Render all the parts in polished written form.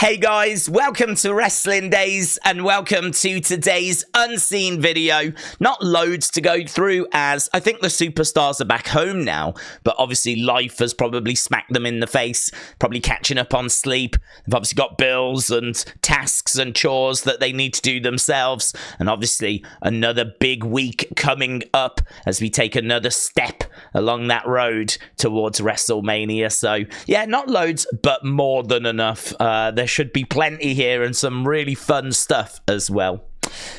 Hey guys, welcome to Wrestling Days and welcome to today's unseen video. Not loads to go through as I think the superstars are back home now, but obviously life has probably smacked them in the face, probably catching up on sleep. They've obviously got bills and tasks and chores that they need to do themselves, and obviously another big week coming up as we take another step along that road towards WrestleMania. So yeah, not loads, but more than enough. There should be plenty here and some really fun stuff as well.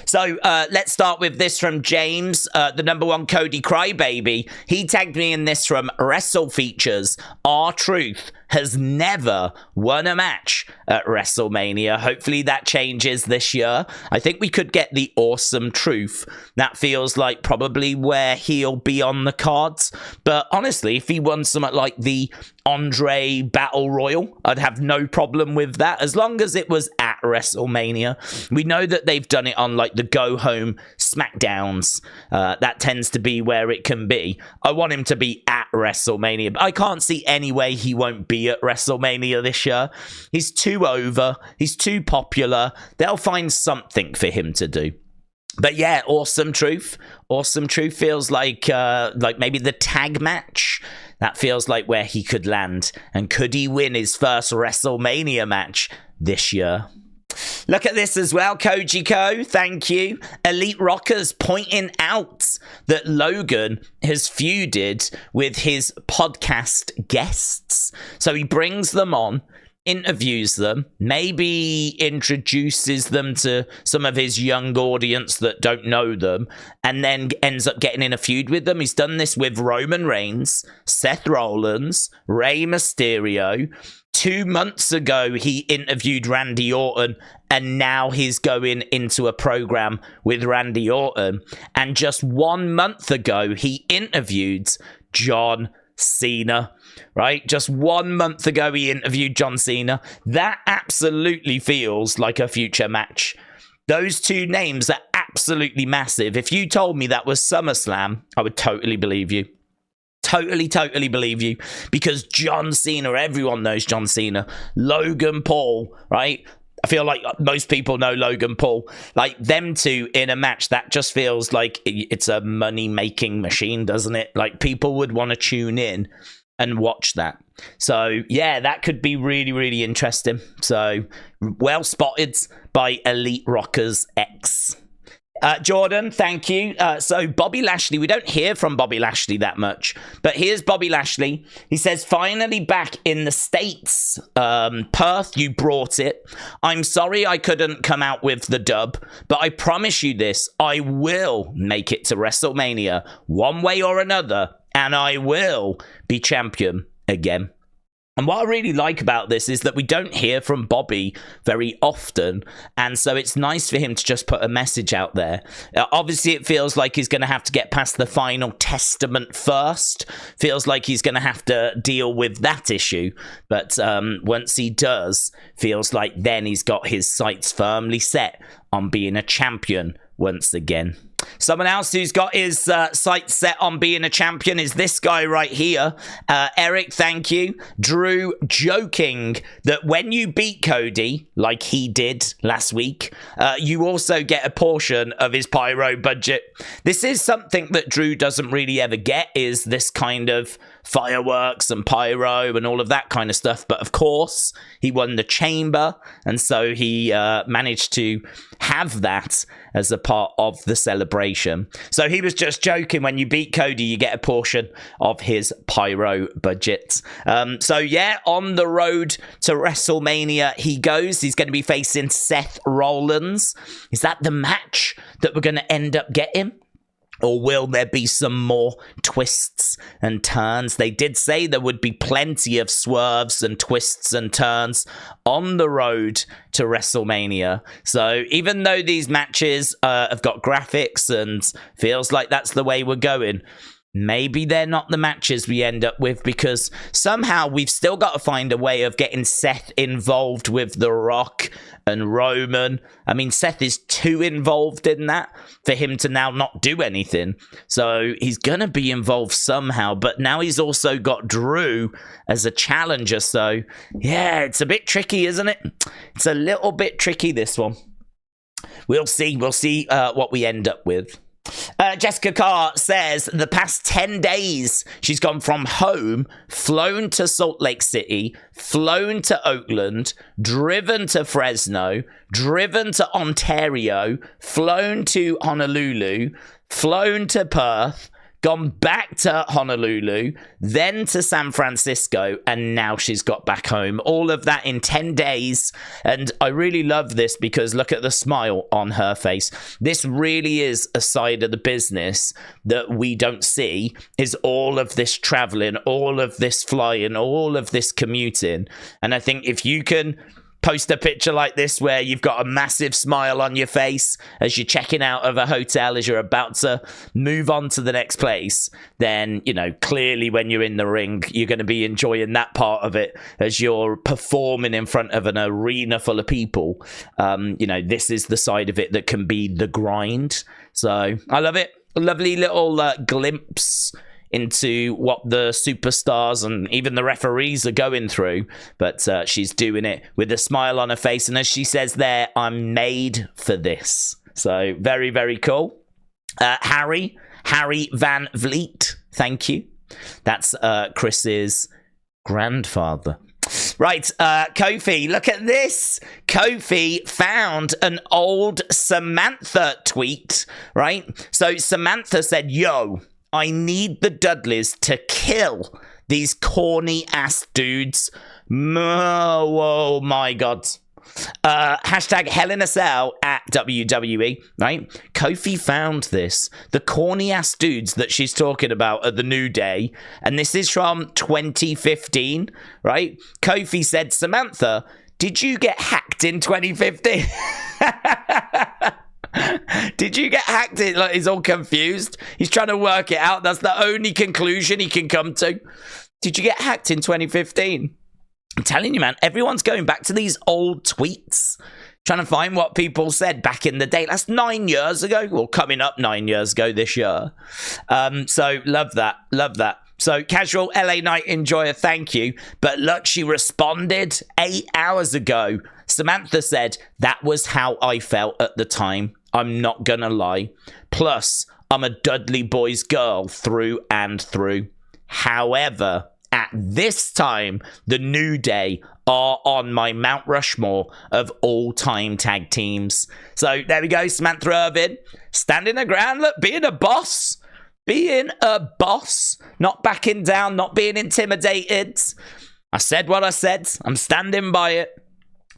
So let's start with this from James, the number one Cody Crybaby. He tagged me in this from Wrestle Features. R-Truth has never won a match at WrestleMania. Hopefully that changes this year. I think we could get the Awesome Truth. That feels like probably where he'll be on the cards. But honestly, if he won something like the Andre Battle Royal, I'd have no problem with that, as long as it was at WrestleMania. We know that they've done it on like the Go Home SmackDowns. That tends to be where it can be. I want him to be at WrestleMania, but I can't see any way he won't be at WrestleMania this year. He's too over. He's too popular. They'll find something for him to do. But yeah, Awesome Truth. Awesome Truth feels like maybe the tag match. That feels like where he could land. And could he win his first WrestleMania match this year? Look at this as well, Kojiko, thank you. Elite Rockers pointing out that Logan has feuded with his podcast guests. So he brings them on, interviews them, maybe introduces them to some of his young audience that don't know them, and then ends up getting in a feud with them. He's done this with Roman Reigns, Seth Rollins, Rey Mysterio. 2 months ago, he interviewed Randy Orton, and now he's going into a program with Randy Orton. And just 1 month ago, he interviewed John Cena, right? Just 1 month ago, he interviewed John Cena. That absolutely feels like a future match. Those two names are absolutely massive. If you told me that was SummerSlam, I would totally believe you. Totally believe you, because John Cena, everyone knows John Cena. Logan Paul, right? I feel like most people know Logan Paul. Like, them two in a match, that just feels like it's a money-making machine, doesn't it? Like, people would want to tune in and watch that. So, yeah, that could be really, really interesting. So, well spotted by Elite Rockers X. Jordan, thank you. So Bobby Lashley, we don't hear from Bobby Lashley that much, but here's Bobby Lashley. He says, finally back in the States. Perth, you brought it. I'm sorry I couldn't come out with the dub, but I promise you this, I will make it to WrestleMania one way or another, and I will be champion again. And what I really like about this is that we don't hear from Bobby very often, and so it's nice for him to just put a message out there. Obviously, it feels like he's going to have to get past the final testament first. Feels like he's going to have to deal with that issue, but once he does, feels like then he's got his sights firmly set on being a champion once again. Someone else who's got his sights set on being a champion is this guy right here. Eric, thank you. Drew joking that when you beat Cody, like he did last week, you also get a portion of his pyro budget. This is something that Drew doesn't really ever get, is this kind of fireworks and pyro and all of that kind of stuff. But of course, he won the chamber, and so he managed to have that as a part of the celebration. So he was just joking, when you beat Cody, you get a portion of his pyro budget. So yeah, on the road to WrestleMania he goes. He's going to be facing Seth Rollins. Is that the match that we're going to end up getting? Or will there be some more twists and turns? They did say there would be plenty of swerves and twists and turns on the road to WrestleMania. So even though these matches have got graphics and feels like that's the way we're going, maybe they're not the matches we end up with, because somehow we've still got to find a way of getting Seth involved with The Rock and Roman. I mean, Seth is too involved in that for him to now not do anything. So he's going to be involved somehow, but now he's also got Drew as a challenger. So yeah, it's a bit tricky, isn't it? It's a little bit tricky, this one. We'll see. We'll see what we end up with. Jessica Carr says the past 10 days she's gone from home, flown to Salt Lake City, flown to Oakland, driven to Fresno, driven to Ontario, flown to Honolulu, flown to Perth, gone back to Honolulu, then to San Francisco, and now she's got back home. All of that in 10 days. And I really love this because look at the smile on her face. This really is a side of the business that we don't see, is all of this traveling, all of this flying, all of this commuting. And I think if you can post a picture like this where you've got a massive smile on your face as you're checking out of a hotel, as you're about to move on to the next place, then, you know, clearly when you're in the ring, you're going to be enjoying that part of it as you're performing in front of an arena full of people. You know, this is the side of it that can be the grind. So I love it. A lovely little glimpse into what the superstars and even the referees are going through, but she's doing it with a smile on her face, and as she says there, I'm made for this. So very, very cool. Harry Van Vliet, thank you. That's Chris's grandfather. Right, Kofi, look at this. Kofi found an old Samantha tweet, right? So Samantha said, yo, I need the Dudleys to kill these corny ass dudes. Oh my God. Hashtag Hell in a Cell at WWE, right? Kofi found this. The corny ass dudes that she's talking about at the New Day. And this is from 2015, right? Kofi said, Samantha, did you get hacked in 2015? Did you get hacked? Like, he's all confused. He's trying to work it out. That's the only conclusion he can come to. Did you get hacked in 2015? I'm telling you, man, everyone's going back to these old tweets, trying to find what people said back in the day. That's 9 years ago. Well, coming up 9 years ago this year. So love that. Love that. So casual LA Night enjoyer, thank you. But look, she responded 8 hours ago. Samantha said, that was how I felt at the time. I'm not gonna lie. Plus, I'm a Dudley Boys girl through and through. However, at this time, the New Day are on my Mount Rushmore of all-time tag teams. So there we go, Samantha Irvin, standing her ground, look, being a boss. Being a boss, not backing down, not being intimidated. I said what I said. I'm standing by it.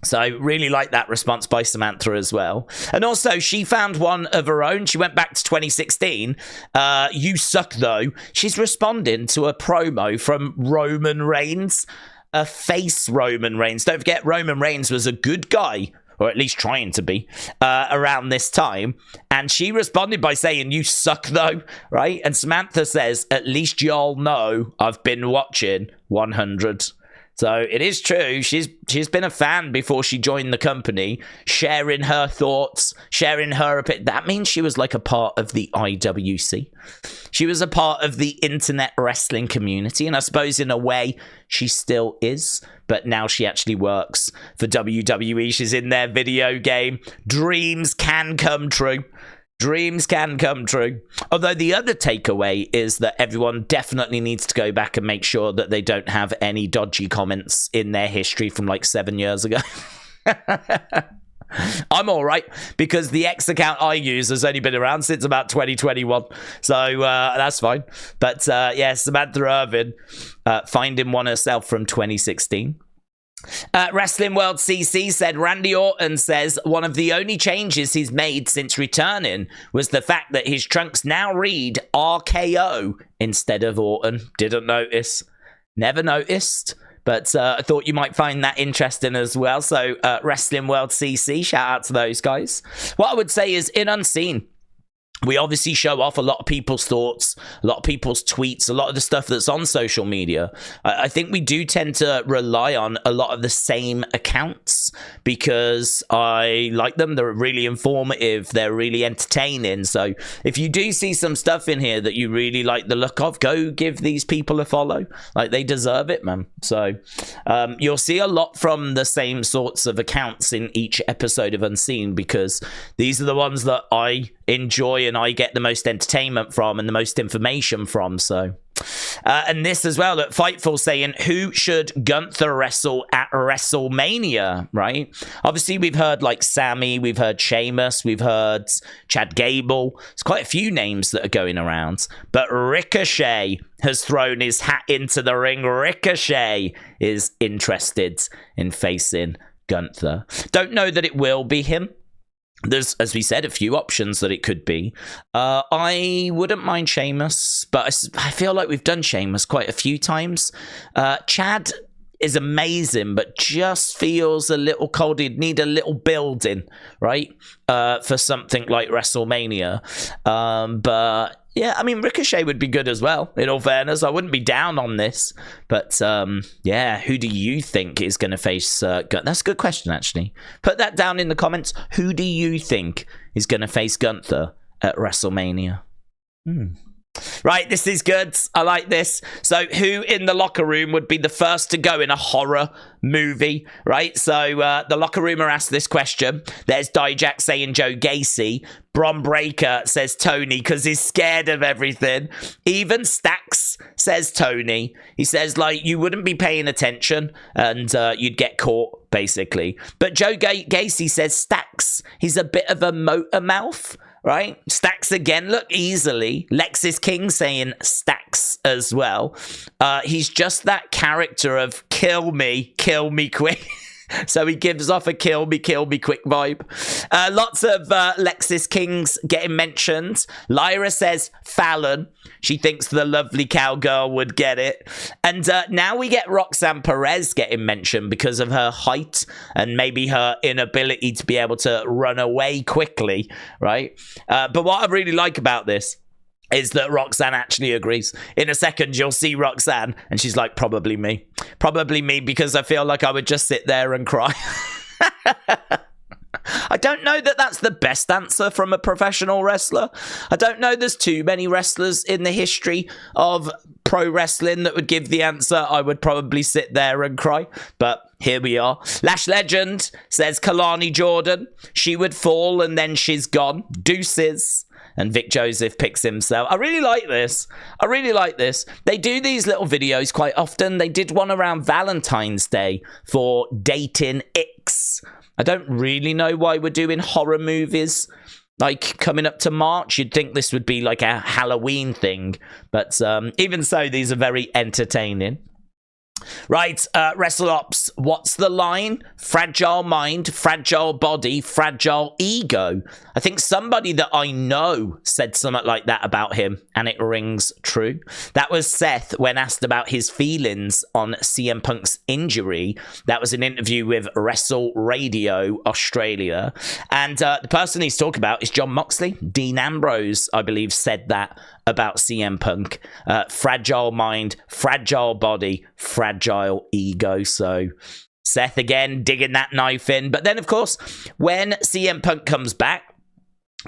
So I really like that response by Samantha as well. And also, she found one of her own. She went back to 2016. You suck, though. She's responding to a promo from Roman Reigns, a face Roman Reigns. Don't forget, Roman Reigns was a good guy, or at least trying to be, around this time. And she responded by saying, you suck, though, right? And Samantha says, at least y'all know I've been watching 100. So it is true. She's been a fan before she joined the company, sharing her thoughts, sharing her opinion. That means she was like a part of the IWC. She was a part of the internet wrestling community, and I suppose in a way she still is. But now she actually works for WWE. She's in their video game. Dreams can come true. Dreams can come true. Although the other takeaway is that everyone definitely needs to go back and make sure that they don't have any dodgy comments in their history from like 7 years ago. I'm all right because the X account I use has only been around since about 2021. So that's fine. But yeah, Samantha Irvin finding one herself from 2016. Wrestling World CC said Randy Orton says one of the only changes he's made since returning was the fact that his trunks now read RKO instead of Orton. Didn't notice. Never noticed. But I thought you might find that interesting as well. So Wrestling World CC, shout out to those guys. What I would say is in Unseen, we obviously show off a lot of people's thoughts, a lot of people's tweets, a lot of the stuff that's on social media. I think we do tend to rely on a lot of the same accounts because I like them. They're really informative. They're really entertaining. So if you do see some stuff in here that you really like the look of, go give these people a follow. Like, they deserve it, man. So you'll see a lot from the same sorts of accounts in each episode of Unseen because these are the ones that I enjoy and I get the most entertainment from and the most information from. So and this as well, at Fightful saying, who should Gunther wrestle at WrestleMania, right? Obviously we've heard like Sammy, we've heard Sheamus, we've heard Chad Gable. There's quite a few names that are going around, but Ricochet has thrown his hat into the ring. Ricochet is interested in facing Gunther. Don't know that it will be him. There's, as we said, a few options that it could be. I wouldn't mind Sheamus, but I feel like we've done Sheamus quite a few times. Chad is amazing, but just feels a little cold. He'd need a little building, right, for something like WrestleMania. But yeah, I mean, Ricochet would be good as well, in all fairness. I wouldn't be down on this. But, yeah, who do you think is going to face Gunther? That's a good question, actually. Put that down in the comments. Who do you think is going to face Gunther at WrestleMania? Right, this is good. I like this. So who in the locker room would be the first to go in a horror movie, right? So the locker room are asked this question. There's Dijak saying Joe Gacy. Bron Breakker says Tony because he's scared of everything. Even Stacks says Tony. He says, like, you wouldn't be paying attention and you'd get caught, basically. But Joe Gacy says Stacks. He's a bit of a motor mouth. Right? Stacks again, look, easily. Lexis King saying Stacks as well. He's just that character of kill me quick. So he gives off a kill me quick vibe. Lots of Lexis Kings getting mentioned. Lyra says Fallon. She thinks the lovely cowgirl would get it. And now we get Roxanne Perez getting mentioned because of her height and maybe her inability to be able to run away quickly, right? But what I really like about this is that Roxanne actually agrees. In a second, you'll see Roxanne, and she's like, probably me. Probably me, because I feel like I would just sit there and cry. I don't know that that's the best answer from a professional wrestler. I don't know there's too many wrestlers in the history of pro wrestling that would give the answer. I would probably sit there and cry, but here we are. Lash Legend says Kalani Jordan. She would fall and then she's gone. Deuces. And Vic Joseph picks himself. I really like this. I really like this. They do these little videos quite often. They did one around Valentine's Day for Dating X. I don't really know why we're doing horror movies like coming up to March. You'd think this would be like a Halloween thing. But even so, these are very entertaining. Right, WrestleOps, what's the line? Fragile mind, fragile body, fragile ego. I think somebody that I know said something like that about him, and it rings true. That was Seth when asked about his feelings on CM Punk's injury. That was an interview with Wrestle Radio Australia. And the person he's talking about is John Moxley. Dean Ambrose, I believe, said that about CM Punk. Fragile mind, fragile body, fragile ego. So Seth again digging that knife in. But then, of course, when CM Punk comes back,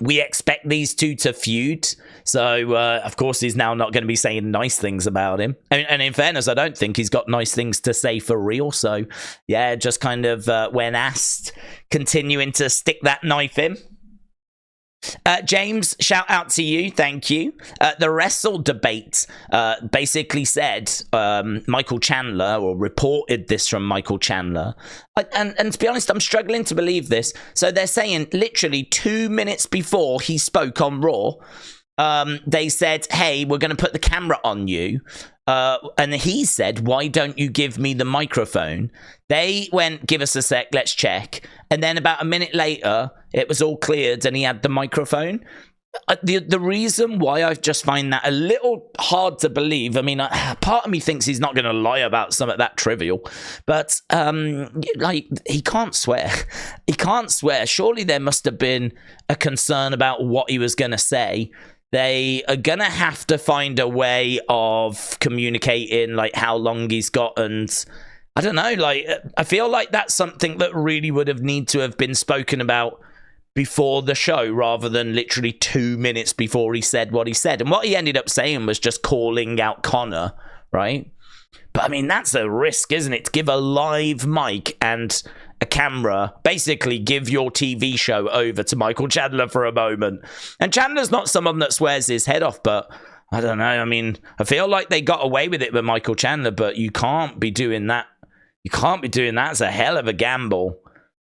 we expect these two to feud. So, of course, he's now not going to be saying nice things about him. And in fairness, I don't think he's got nice things to say for real. So, yeah, just kind of, when asked, continuing to stick that knife in. James, shout out to you. Thank you. The Wrestle debate basically said Michael Chandler, or reported this from Michael Chandler. And to be honest, I'm struggling to believe this. So they're saying literally 2 minutes before he spoke on Raw, they said, hey, we're going to put the camera on you. And he said, why don't you give me the microphone? They went, give us a sec, let's check. And then about a minute later, it was all cleared and he had the microphone. The reason why I just find that a little hard to believe, I mean, part of me thinks he's not going to lie about something that trivial, but like, he can't swear. He can't swear. Surely there must have been a concern about what he was going to say. They are going to have to find a way of communicating, like, how long he's got, and I don't know, like, I feel like that's something that really would have need to have been spoken about before the show, rather than literally 2 minutes before he said what he said. And what he ended up saying was just calling out Connor, right? But I mean, that's a risk, isn't it? To give a live mic and a camera, basically give your TV show over to Michael Chandler for a moment. And Chandler's not someone that swears his head off, but I don't know. I mean, I feel like they got away with it with Michael Chandler, but you can't be doing that. You can't be doing that. It's a hell of a gamble.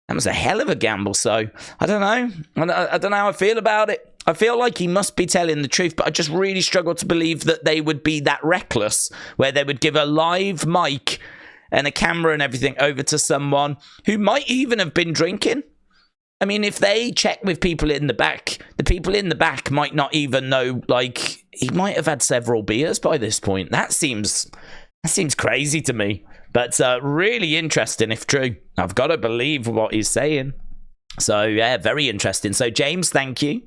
That was a hell of a gamble, so I don't know. I don't know how I feel about it. I feel like he must be telling the truth, but I just really struggle to believe that they would be that reckless, where they would give a live mic and a camera and everything over to someone who might even have been drinking. I mean, if they check with people in the back, the people in the back might not even know, like, he might have had several beers by this point. That seems crazy to me. But really interesting if true. I've got to believe what he's saying. So, yeah, very interesting. So, James, thank you.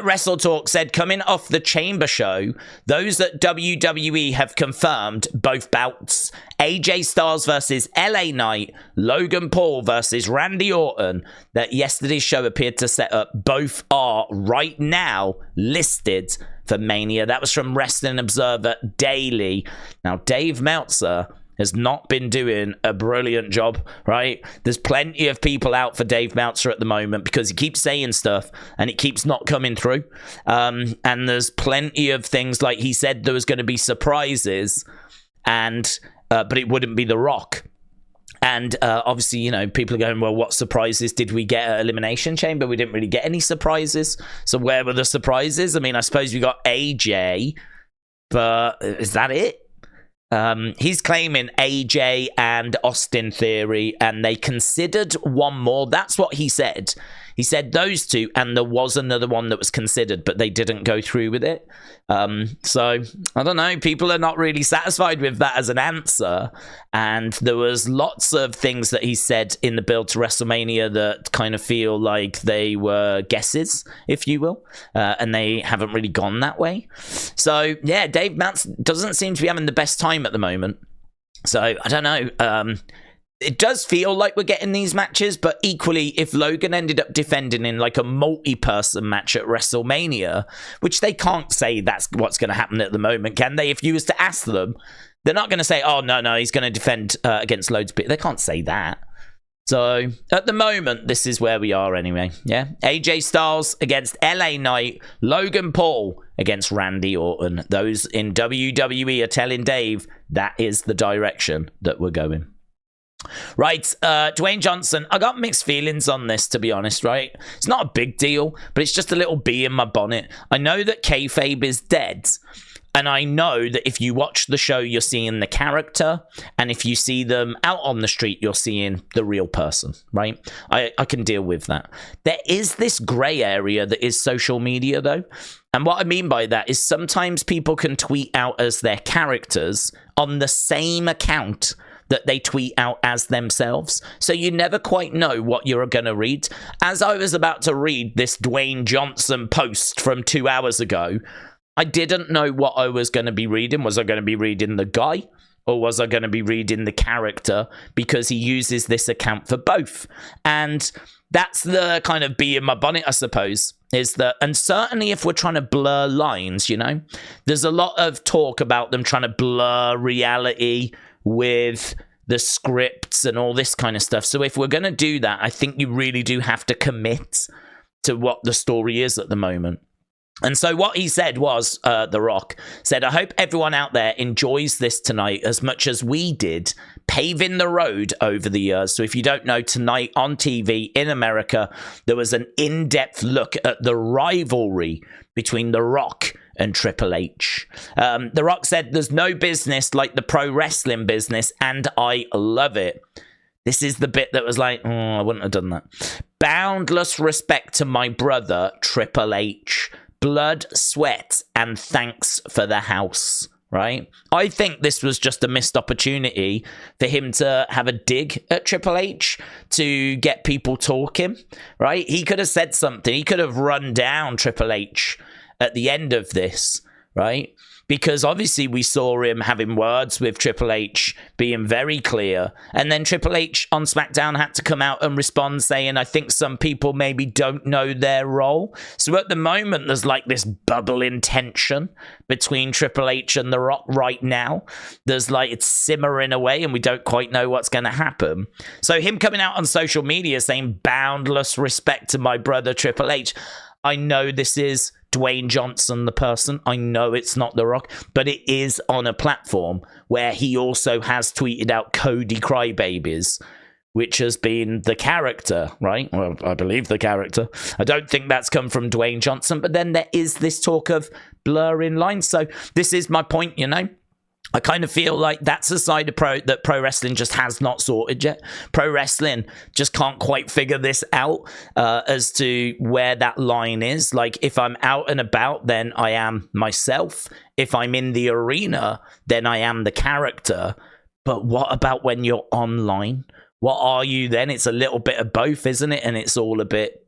Wrestle Talk said, coming off the Chamber show, those at WWE have confirmed both bouts. AJ Styles versus LA Knight, Logan Paul versus Randy Orton, that yesterday's show appeared to set up. Both are right now listed for Mania. That was from Wrestling Observer Daily. Now, Dave Meltzer has not been doing a brilliant job, right? There's plenty of people out for Dave Meltzer at the moment because he keeps saying stuff and it keeps not coming through. And there's plenty of things, like he said there was going to be surprises, and but it wouldn't be The Rock. And obviously, you know, people are going, well, what surprises did we get at Elimination Chamber? We didn't really get any surprises. So where were the surprises? I mean, I suppose we got AJ, but is that it? He's claiming AJ and Austin Theory, and they considered one more. That's what he said. He said those two, and there was another one that was considered, but they didn't go through with it. So, I don't know. People are not really satisfied with that as an answer. And there was lots of things that he said in the build to WrestleMania that kind of feel like they were guesses, if you will. And they haven't really gone that way. So, yeah, Dave Mance doesn't seem to be having the best time at the moment. So, I don't know. It does feel like we're getting these matches, but equally, if Logan ended up defending in like a multi-person match at WrestleMania, which they can't say that's what's going to happen at the moment, can they? If you was to ask them, they're not going to say, oh, no, he's going to defend against loads of people. They can't say that. So, at the moment, this is where we are anyway, yeah? AJ Styles against LA Knight, Logan Paul against Randy Orton. Those in WWE are telling Dave that is the direction that we're going. Right, Dwayne Johnson, I got mixed feelings on this, to be honest, right? It's not a big deal, but it's just a little bee in my bonnet. I know that kayfabe is dead, and I know that if you watch the show, you're seeing the character, and if you see them out on the street, you're seeing the real person, right? I can deal with that. There is this grey area that is social media, though, and what I mean by that is sometimes people can tweet out as their characters on the same account that they tweet out as themselves. So you never quite know what you're going to read. As I was about to read this Dwayne Johnson post from 2 hours ago, I didn't know what I was going to be reading. Was I going to be reading the guy? Or was I going to be reading the character? Because he uses this account for both. And that's the kind of bee in my bonnet, I suppose. Is that, and certainly if we're trying to blur lines, you know, there's a lot of talk about them trying to blur reality with the scripts and all this kind of stuff. So if we're going to do that, I think you really do have to commit to what the story is at the moment. And so what he said was, The Rock said, I hope everyone out there enjoys this tonight as much as we did, paving the road over the years. So if you don't know, tonight on TV in America, there was an in-depth look at the rivalry between The Rock and Triple H. The Rock said, there's no business like the pro wrestling business, and I love it. This is the bit that was like, I wouldn't have done that. Boundless respect to my brother, Triple H. blood, sweat, and thanks for the house. Right? I think this was just a missed opportunity for him to have a dig at Triple H to get people talking, right? He could have said something. He could have run down Triple H at the end of this, right? Because obviously we saw him having words with Triple H, being very clear. And then Triple H on SmackDown had to come out and respond saying, I think some people maybe don't know their role. So at the moment, there's like this bubbling tension between Triple H and The Rock right now. There's like, it's simmering away and we don't quite know what's going to happen. So him coming out on social media saying boundless respect to my brother Triple H. I know this is Dwayne Johnson, the person. I know it's not The Rock, but it is on a platform where he also has tweeted out Cody Crybabies, which has been the character, right? Well, I believe the character. I don't think that's come from Dwayne Johnson, but then there is this talk of blurring lines. So this is my point, you know? I kind of feel like that's a side of pro wrestling just has not sorted yet. Pro wrestling just can't quite figure this out as to where that line is. Like, if I'm out and about, then I am myself. If I'm in the arena, then I am the character. But what about when you're online? What are you then? It's a little bit of both, isn't it? And it's all a bit...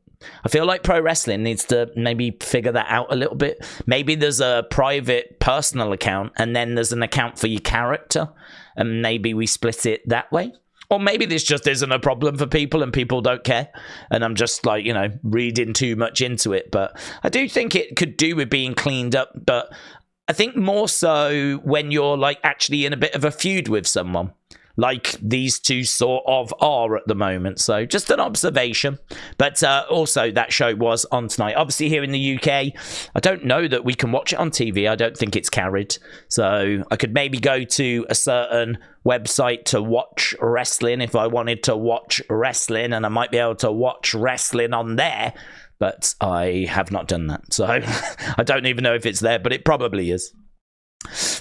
I feel like pro wrestling needs to maybe figure that out a little bit. Maybe there's a private personal account and then there's an account for your character and maybe we split it that way. Or maybe this just isn't a problem for people and people don't care. And I'm just like, you know, reading too much into it. But I do think it could do with being cleaned up. But I think more so when you're like actually in a bit of a feud with someone. Like these two sort of are at the moment. So just an observation. But also that show was on tonight. Obviously here in the UK, I don't know that we can watch it on TV. I don't think it's carried. So I could maybe go to a certain website to watch wrestling if I wanted to watch wrestling. And I might be able to watch wrestling on there. But I have not done that. So I don't even know if it's there, but it probably is.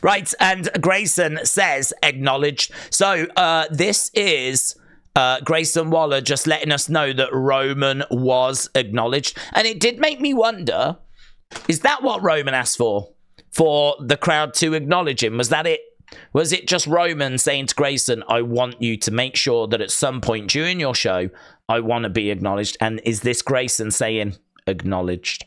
Right, and Grayson says, acknowledged. So this is Grayson Waller just letting us know that Roman was acknowledged. And it did make me wonder, is that what Roman asked for? For the crowd to acknowledge him? Was that it? Was it just Roman saying to Grayson, I want you to make sure that at some point during your show, I want to be acknowledged? And is this Grayson saying acknowledged?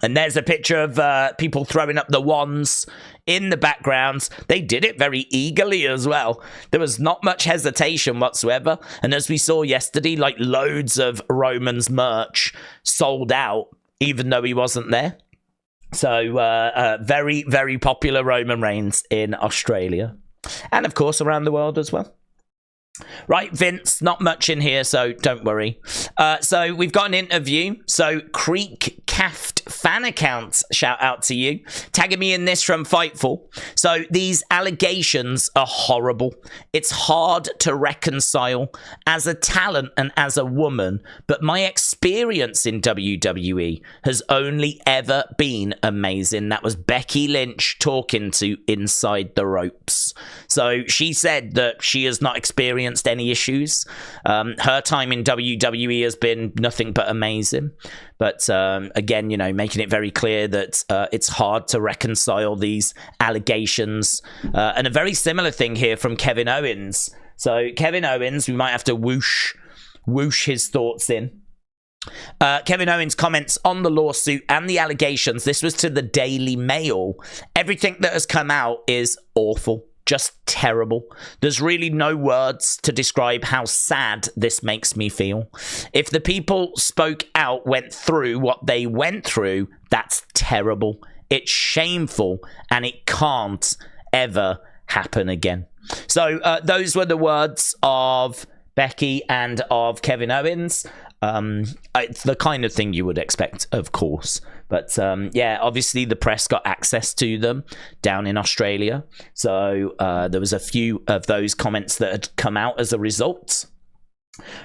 And there's a picture of people throwing up the wands in the background. They did it very eagerly as well. There was not much hesitation whatsoever. And as we saw yesterday, like loads of Roman's merch sold out, even though he wasn't there. So very, very popular Roman Reigns in Australia. And of course around the world as well. Right, Vince, not much in here, so don't worry. So we've got an interview. So Creek Caft fan accounts, shout out to you, tagging me in this from Fightful. So these allegations are horrible. It's hard to reconcile as a talent and as a woman, but my experience in WWE has only ever been amazing. That was Becky Lynch talking to Inside the Ropes. So she said that she has not experienced any issues. Her time in WWE has been nothing but amazing. But again, you know, making it very clear that it's hard to reconcile these allegations. And a very similar thing here from Kevin Owens. So Kevin Owens, we might have to whoosh his thoughts in. Kevin Owens comments on the lawsuit and the allegations. This was to the Daily Mail. Everything that has come out is awful. Just terrible. There's really no words to describe how sad this makes me feel. If the people spoke out, went through what they went through, that's terrible. It's shameful, and it can't ever happen again. So those were the words of Becky and of Kevin Owens. It's the kind of thing you would expect, of course. But yeah, obviously the press got access to them down in Australia. So there was a few of those comments that had come out as a result.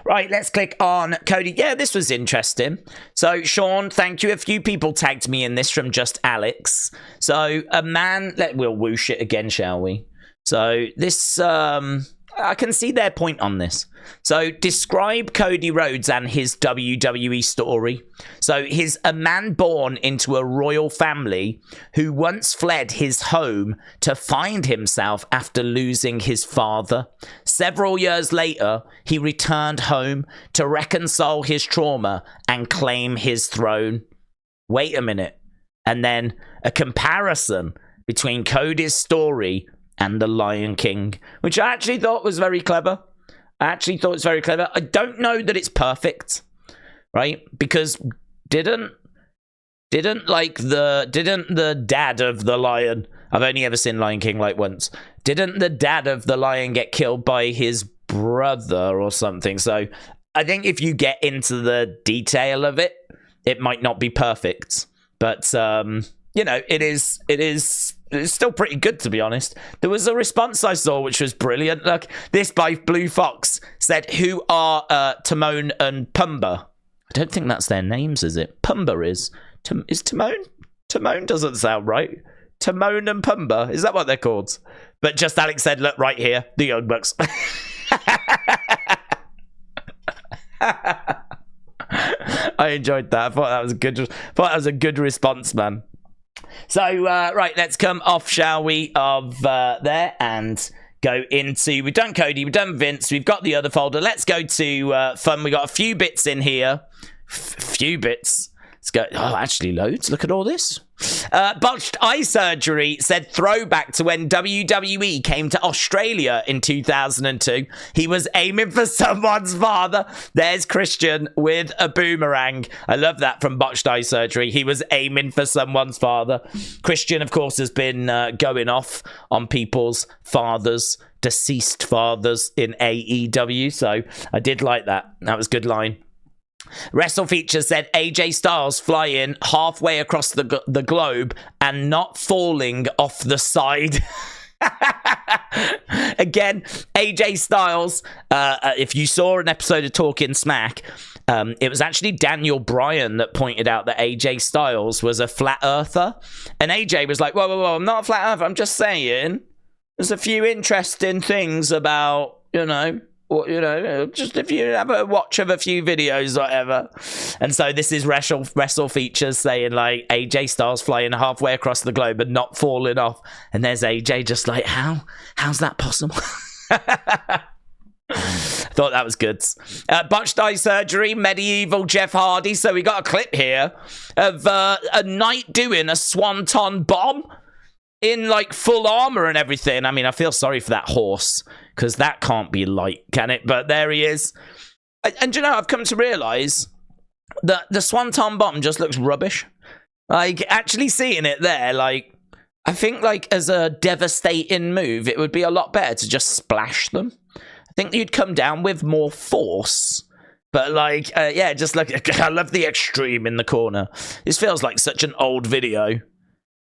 Right, let's click on Cody. Yeah, this was interesting. So, Sean, thank you. A few people tagged me in this from Just Alex. So, a man... we'll whoosh it again, shall we? So, this... I can see their point on this. So, describe Cody Rhodes and his WWE story. So, he's a man born into a royal family who once fled his home to find himself after losing his father. Several years later, he returned home to reconcile his trauma and claim his throne. Wait a minute. And then a comparison between Cody's story and The Lion King, which I actually thought was very clever. I don't know that it's perfect, right? Because didn't the dad of the lion, I've only ever seen Lion King like once, didn't the dad of the lion get killed by his brother or something? So I think if you get into the detail of it, it might not be perfect. But, you know, it's still pretty good, to be honest. There was a response I saw which was brilliant. Look, this by Blue Fox said, who are Timon and Pumbaa? I don't think that's their names, is it? Pumbaa is. Is Timon? Timon doesn't sound right. Timon and Pumbaa. Is that what they're called? But just Alex said, look, right here, the Young Bucks. I enjoyed that. I thought that was a good response, man. So, right, let's come off, shall we, of there and go into... We've done Cody, we've done Vince, we've got the other folder. Let's go to fun. We got a few bits in here. Few bits. Let's go... Oh, actually, loads. Look at all this. Botched eye surgery said throwback to when WWE came to Australia in 2002. He was aiming for someone's father. There's Christian with a boomerang. I love that from Botched eye surgery. He was aiming for someone's father. Christian, of course, has been going off on people's fathers, deceased fathers in AEW. So I did like that. That was a good line. Wrestle Feature said AJ Styles flying halfway across the globe and not falling off the side. Again, AJ Styles, if you saw an episode of Talking Smack, it was actually Daniel Bryan that pointed out that AJ Styles was a flat earther. And AJ was like, whoa, I'm not a flat earther. I'm just saying there's a few interesting things about, just if you have a watch of a few videos, whatever. And so this is Wrestle Features saying, like, AJ Styles flying halfway across the globe and not falling off. And there's AJ just like, how's that possible? I thought that was good. Botched eye surgery, medieval Jeff Hardy. So we got a clip here of a knight doing a swanton bomb in like full armor and everything. I mean, I feel sorry for that horse, because that can't be light, can it? But there he is. And you know, I've come to realize that the Swanton Bomb just looks rubbish. Like, actually seeing it there, like, I think, like, as a devastating move, it would be a lot better to just splash them. I think you'd come down with more force. But, like, yeah, just look, I love the extreme in the corner. This feels like such an old video.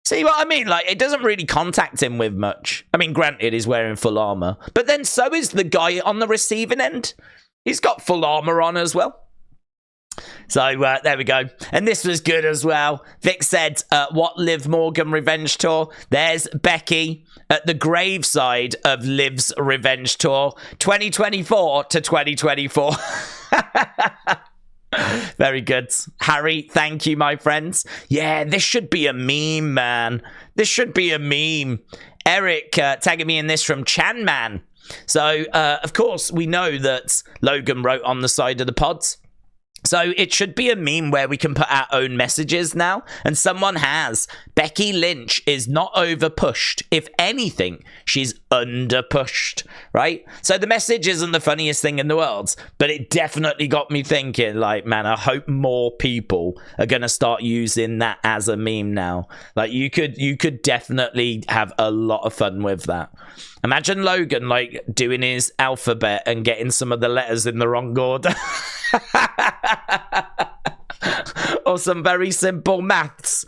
See what I mean? Like, it doesn't really contact him with much. I mean, granted, he's wearing full armor. But then so is the guy on the receiving end. He's got full armor on as well. So, there we go. And this was good as well. Vic said, what Liv Morgan revenge tour? There's Becky at the graveside of Liv's revenge tour. 2024 to 2024. Very good. Harry, thank you, my friends. Yeah, this should be a meme, man. This should be a meme. Eric tagging me in this from Chan Man. So, of course, we know that Logan wrote on the side of the pods. So it should be a meme where we can put our own messages now. And someone has. Becky Lynch is not over pushed. If anything, she's under pushed, right? So the message isn't the funniest thing in the world, but it definitely got me thinking, like, man, I hope more people are going to start using that as a meme now. Like, you could definitely have a lot of fun with that. Imagine Logan, like, doing his alphabet and getting some of the letters in the wrong order. Or some very simple maths,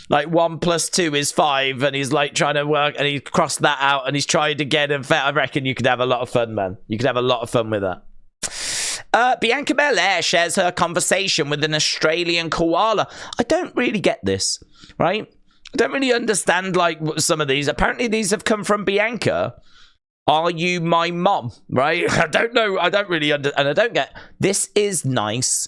like 1 + 2 is 5, and he's like trying to work, and he crossed that out, and he's trying again. And I reckon you could have a lot of fun, man. You could have a lot of fun with that. Bianca Belair shares her conversation with an Australian koala. I don't really get this, right? I don't really understand, like, some of these. Apparently these have come from Bianca. Are you my mom? Right? I don't know. I don't really and I don't get. This is nice.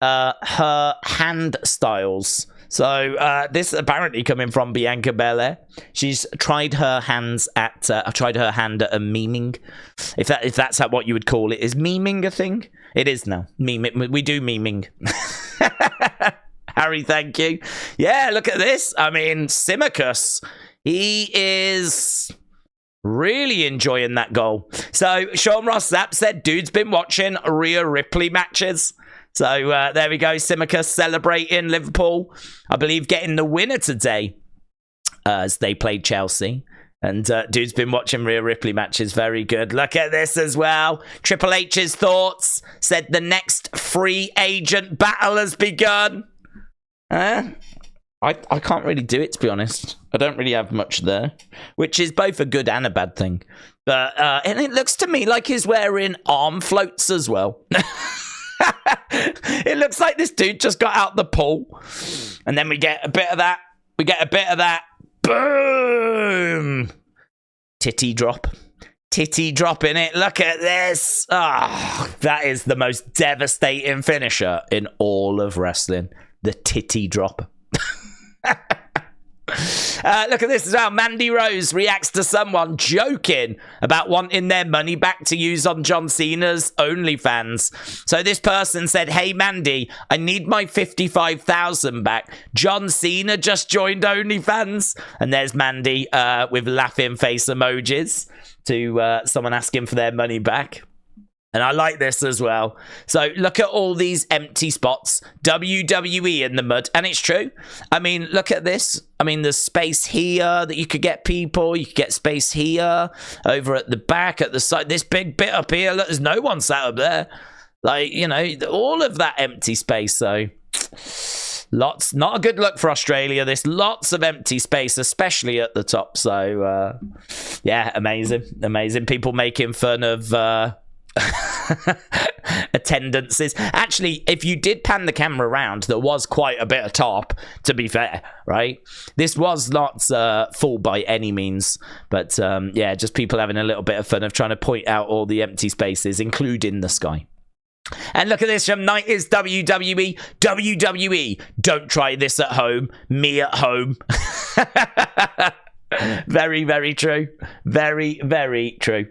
Her hand styles. So this apparently coming from Bianca Belair. She's tried her hands at. Tried her hand at a memeing. If that's what you would call it, is memeing a thing? It is now. Meme. We do memeing. Harry, thank you. Yeah, look at this. I mean, Tsimikas. He is really enjoying that goal. So Sean Ross Zapp said, dude's been watching Rhea Ripley matches. So there we go. Tsimikas celebrating Liverpool. I believe getting the winner today as they played Chelsea. And dude's been watching Rhea Ripley matches. Very good. Look at this as well. Triple H's thoughts. Said the next free agent battle has begun. I can't really do it, to be honest. I don't really have much there, which is both a good and a bad thing. But and it looks to me like he's wearing arm floats as well. It looks like this dude just got out the pool. And then we get a bit of that. We get a bit of that. Boom! Titty drop. Titty drop in it. Look at this. Oh, that is the most devastating finisher in all of wrestling. The titty drop. Look at this as well. Mandy Rose reacts to someone joking about wanting their money back to use on John Cena's OnlyFans. So this person said, hey Mandy, I need my 55,000 back. John Cena just joined OnlyFans. And there's Mandy with laughing face emojis to someone asking for their money back. And I like this as well. So look at all these empty spots. WWE in the mud. And it's true. I mean, look at this. I mean, there's space here that you could get people. You could get space here, over at the back, at the side. This big bit up here. Look, there's no one sat up there. Like, you know, all of that empty space. So lots. Not a good look for Australia. There's lots of empty space, especially at the top. So, yeah, amazing. Amazing. People making fun of... attendances. Actually, if you did pan the camera around, there was quite a bit of top, to be fair, right? This was not full by any means, but yeah, just people having a little bit of fun of trying to point out all the empty spaces, including the sky. And look at this from Night is WWE. WWE, don't try this at home. Me at home. Very, very true. Very, very true.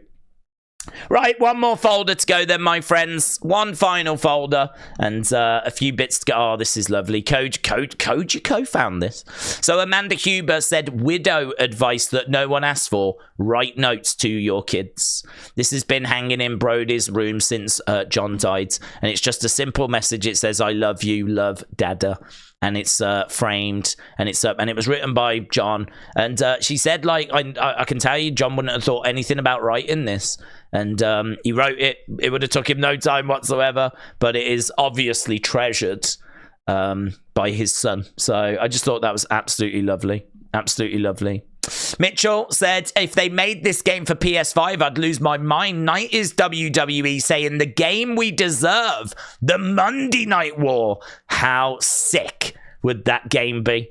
Right, one more folder to go then, my friends. One final folder and a few bits to go. Oh, this is lovely. Kojiko found this. So Amanda Huber said, widow advice that no one asked for. Write notes to your kids. This has been hanging in Brody's room since John died. And it's just a simple message. It says, I love you, love Dada. And it's framed, and it's up, and it was written by John. And she said, like, I can tell you, John wouldn't have thought anything about writing this. And he wrote it. It would have took him no time whatsoever, but it is obviously treasured by his son. So I just thought that was absolutely lovely. Absolutely lovely. Mitchell said, if they made this game for PS5, I'd lose my mind. Night is WWE saying the game we deserve, the Monday Night War. How sick would that game be?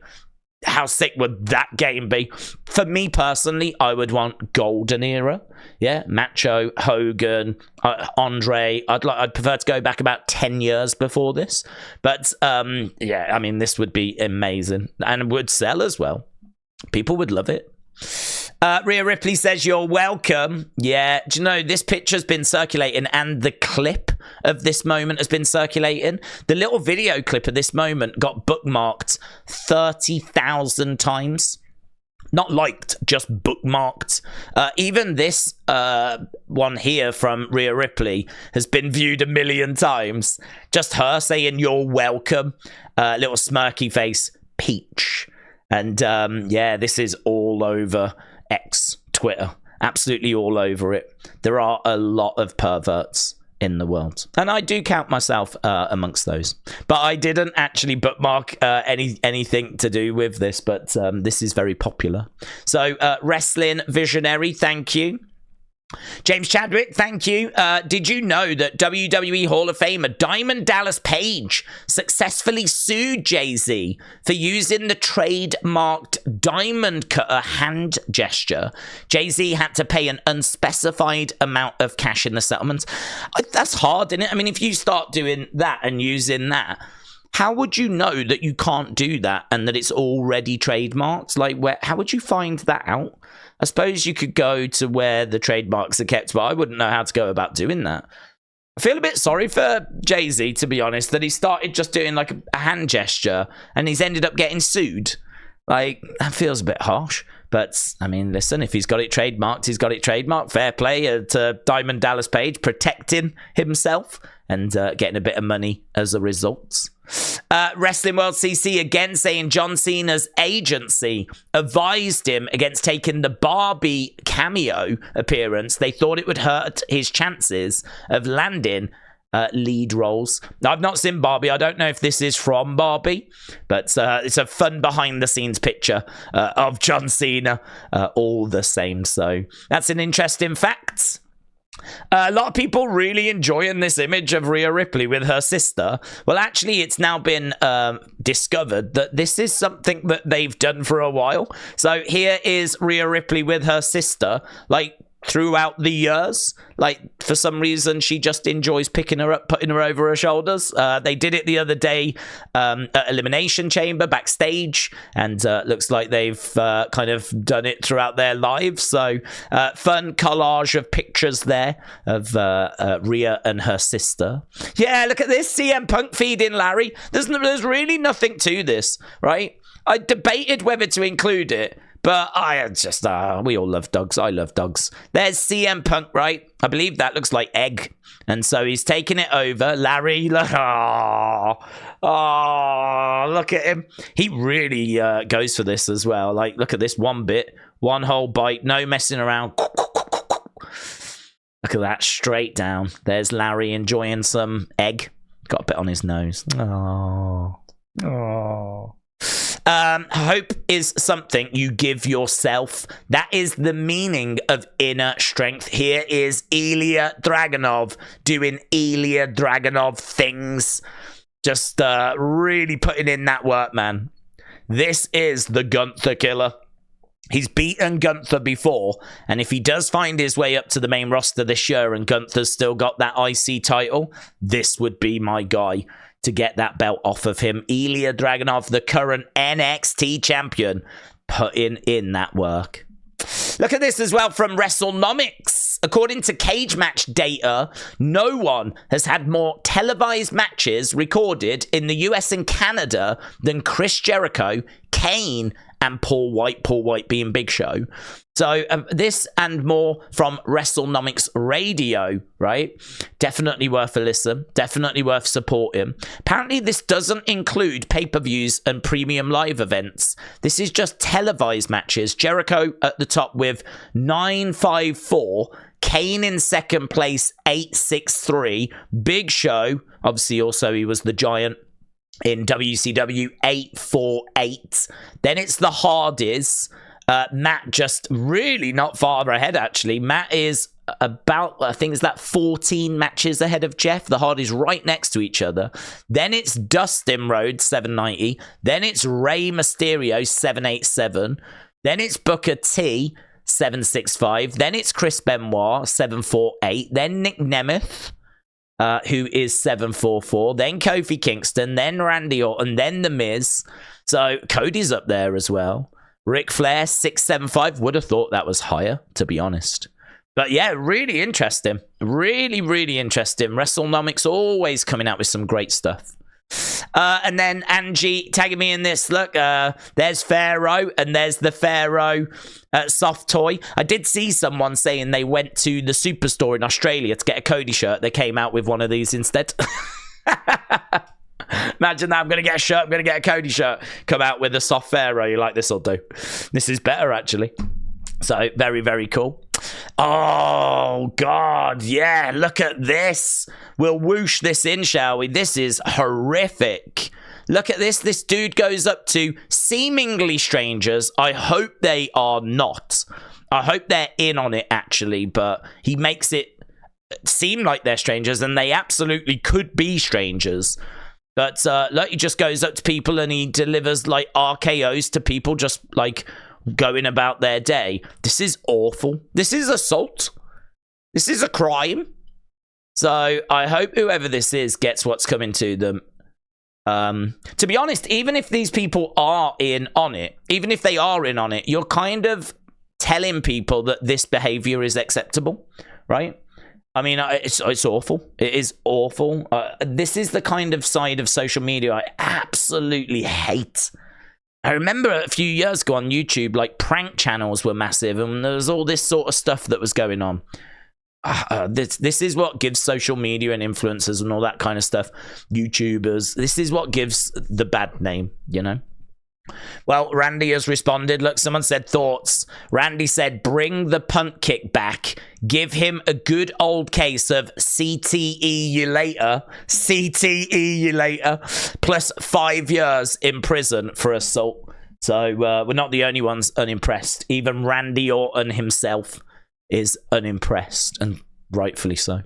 How sick would that game be? For me personally, I would want Golden Era. Yeah, Macho, Hogan, Andre. I'd prefer to go back about 10 years before this. But yeah, I mean, this would be amazing and would sell as well. People would love it. Rhea Ripley says, you're welcome. Yeah, do you know, this picture's been circulating and the clip of this moment has been circulating. The little video clip of this moment got bookmarked 30,000 times. Not liked, just bookmarked. Even this one here from Rhea Ripley has been viewed 1 million times. Just her saying, you're welcome. Little smirky face, peach. And yeah, this is all over X, Twitter. Absolutely all over it. There are a lot of perverts in the world. And I do count myself amongst those. But I didn't actually bookmark anything to do with this. But this is very popular. So, Wrestling Visionary, thank you. James Chadwick, thank you. Did you know that WWE Hall of Famer Diamond Dallas Page successfully sued Jay-Z for using the trademarked diamond cutter hand gesture? Jay-Z had to pay an unspecified amount of cash in the settlement. That's hard, isn't it? I mean, if you start doing that and using that, how would you know that you can't do that and that it's already trademarked? Like, how would you find that out? I suppose you could go to where the trademarks are kept, but I wouldn't know how to go about doing that. I feel a bit sorry for Jay-Z, to be honest, that he started just doing like a hand gesture and he's ended up getting sued. Like, that feels a bit harsh. But, I mean, listen, if he's got it trademarked, he's got it trademarked. Fair play to Diamond Dallas Page protecting himself and getting a bit of money as a result. Wrestling World CC again saying John Cena's agency advised him against taking the Barbie cameo appearance. They thought it would hurt his chances of landing lead roles. Now, I've not seen Barbie. I don't know if this is from Barbie, but it's a fun behind-the-scenes picture of John Cena all the same. So that's an interesting fact. A lot of people really enjoying this image of Rhea Ripley with her sister. Well, actually, it's now been discovered that this is something that they've done for a while. So here is Rhea Ripley with her sister, like, throughout the years. Like, for some reason, she just enjoys picking her up, putting her over her shoulders. They did it the other day at Elimination Chamber backstage, and looks like they've kind of done it throughout their lives. So, fun collage of pictures there of Rhea and her sister. Yeah, look at this. CM Punk feeding Larry. There's really nothing to this, right? I debated whether to include it, but I just, we all love dogs. I love dogs. There's CM Punk, right? I believe that looks like egg. And so he's taking it over. Larry, look, look at him. He really goes for this as well. Like, look at this one bit. One whole bite. No messing around. Look at that. Straight down. There's Larry enjoying some egg. Got a bit on his nose. Hope is something you give yourself. That is the meaning of inner strength. Here is Ilja Dragunov doing Ilja Dragunov things. Just really putting in that work, man. This is the Gunther killer. He's beaten Gunther before, and if he does find his way up to the main roster this year and Gunther's still got that IC title, this would be my guy to get that belt off of him. Ilja Dragunov, the current NXT champion, putting in that work. Look at this as well from WrestleNomics. According to cage match data, no one has had more televised matches recorded in the US and Canada than Chris Jericho, Kane, and Paul White being Big Show. So this and more from WrestleNomics Radio, right? Definitely worth a listen. Definitely worth supporting. Apparently this doesn't include pay-per-views and premium live events. This is just televised matches. Jericho at the top with 954. Kane in second place, 863. Big Show, obviously also he was the Giant in WCW, 848. Then it's the Hardys. Matt just really not far ahead, actually. Matt is about, I think it's that 14 matches ahead of Jeff. The Hardys right next to each other. Then it's Dustin Rhodes, 790. Then it's Rey Mysterio, 787. Then it's Booker T, 765. Then it's Chris Benoit, 748. Then Nick Nemeth, who is 744. Then Kofi Kingston. Then Randy Orton. Then The Miz. So Cody's up there as well. Ric Flair, 675. Would have thought that was higher, to be honest. But yeah, really interesting. Really, really interesting. WrestleNomics always coming out with some great stuff. And then Angie tagging me in this. Look, there's Pharaoh, and there's the Pharaoh soft toy. I did see someone saying they went to the Superstore in Australia to get a Cody shirt. They came out with one of these instead. Imagine that. I'm going to get a shirt. I'm going to get a Cody shirt. Come out with a soft Pharaoh. You're like, this will do. This is better, actually. So, very, very cool. Oh, God. Yeah, look at this. We'll whoosh this in, shall we? This is horrific. Look at this. This dude goes up to seemingly strangers. I hope they are not. I hope they're in on it, actually, but he makes it seem like they're strangers, and they absolutely could be strangers. But like, he just goes up to people and he delivers like RKOs to people, just like going about their day. This is awful. This is assault. This is a crime. So I hope whoever this is gets what's coming to them. To be honest, even if these people are in on it, even if they are in on it, you're kind of telling people that this behavior is acceptable, right? I mean, it's awful. It is awful. This is the kind of side of social media I absolutely hate. I remember a few years ago on YouTube, like, prank channels were massive, and there was all this sort of stuff that was going on. This is what gives social media and influencers and all that kind of stuff, YouTubers, this is what gives the bad name, you know? Well, Randy has responded. Look, someone said thoughts. Randy said, bring the punt kick back. Give him a good old case of CTE you later. CTE you later. Plus 5 years in prison for assault. So we're not the only ones unimpressed. Even Randy Orton himself is unimpressed, and rightfully so.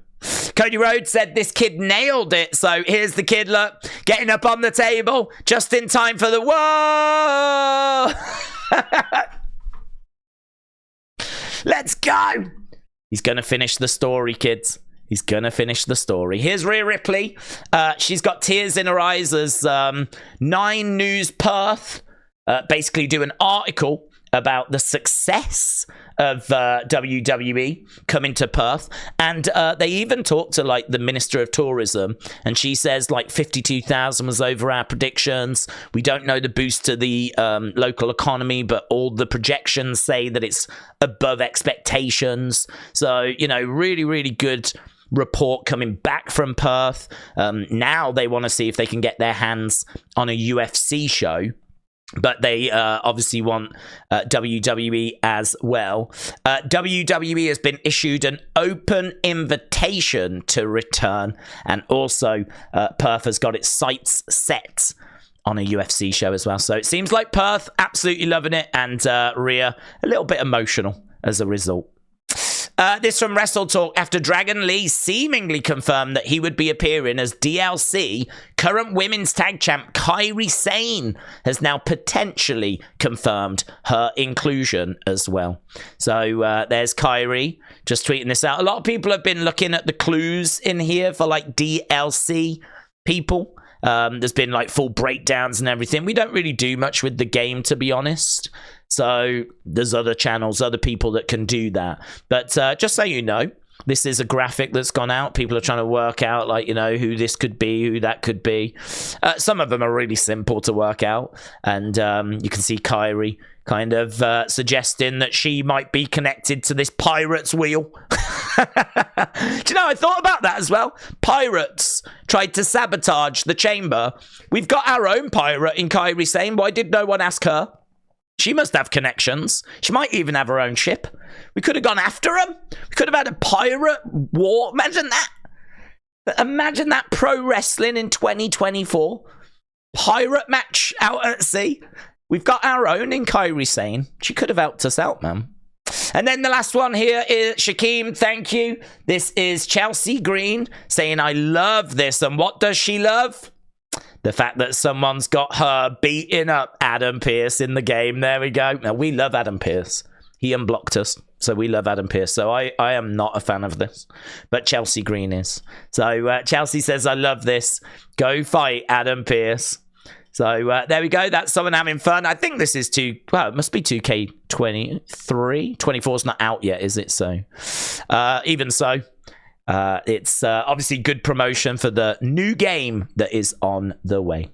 Cody Rhodes said this kid nailed it. So here's the kid, look, getting up on the table just in time for the whoa. Let's go. He's going to finish the story, kids. He's going to finish the story. Here's Rhea Ripley. She's got tears in her eyes as 9 News Perth basically do an article about the success of WWE coming to Perth, and they even talked to like the Minister of Tourism, and she says like 52,000 was over our predictions. We don't know the boost to the local economy, but all the projections say that it's above expectations. So, you know, really, really good report coming back from Perth. Now they want to see if they can get their hands on a UFC show. But they obviously want WWE as well. WWE has been issued an open invitation to return. And also, Perth has got its sights set on a UFC show as well. So it seems like Perth absolutely loving it. And Rhea a little bit emotional as a result. This from Wrestle Talk. After Dragon Lee seemingly confirmed that he would be appearing as DLC, current women's tag champ Kairi Sane has now potentially confirmed her inclusion as well. So there's Kairi just tweeting this out. A lot of people have been looking at the clues in here for like DLC people. There's been like full breakdowns and everything. We don't really do much with the game, to be honest. So there's other channels, other people that can do that. But just so you know, this is a graphic that's gone out. People are trying to work out, like, you know, who this could be, who that could be. Some of them are really simple to work out. And you can see Kairi kind of suggesting that she might be connected to this pirate's wheel. Do you know, I thought about that as well. Pirates tried to sabotage the chamber. We've got our own pirate in Kairi Sane. Why did no one ask her? She must have connections. She might even have her own ship. We could have gone after him. We could have had a pirate war. Imagine that. Imagine that pro wrestling in 2024. Pirate match out at sea. We've got our own in Kairi Sane. She could have helped us out, man. And then the last one here is Shaquem, thank you. This is Chelsea Green saying, I love this. And what does she love? The fact that someone's got her beating up Adam Pearce in the game. There we go. Now, we love Adam Pearce. He unblocked us, so we love Adam Pearce. So I am not a fan of this, but Chelsea Green is. So Chelsea says, I love this. Go fight Adam Pearce. So there we go. That's someone having fun. I think this is it must be 2K23. 24's not out yet, is it? So even so, it's obviously good promotion for the new game that is on the way.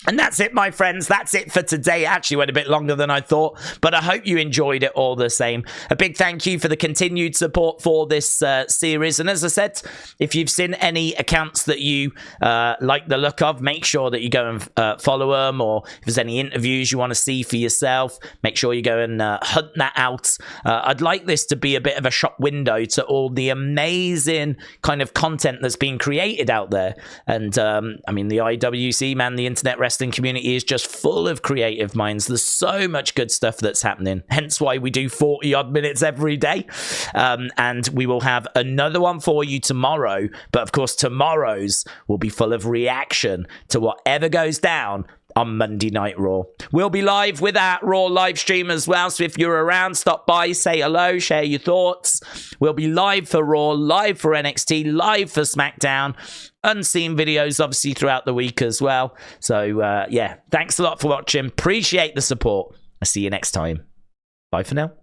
And that's it, my friends. That's it for today. It actually went a bit longer than I thought, but I hope you enjoyed it all the same. A big thank you for the continued support for this series. And as I said, if you've seen any accounts that you like the look of, make sure that you go and follow them. Or if there's any interviews you want to see for yourself, make sure you go and hunt that out. I'd like this to be a bit of a shop window to all the amazing kind of content that's being created out there. And I mean, the IWC, man, the Internet Wrestling wrestling community is just full of creative minds. There's so much good stuff that's happening. Hence why we do 40-odd minutes every day. And we will have another one for you tomorrow. But of course, tomorrow's will be full of reaction to whatever goes down on Monday Night Raw. We'll be live with our Raw live stream as well, so if you're around, stop by, say hello, share your thoughts. We'll be live for Raw, live for NXT, live for SmackDown, unseen videos obviously throughout the week as well. So yeah, thanks a lot for watching. Appreciate the support. I'll see you next time. Bye for now.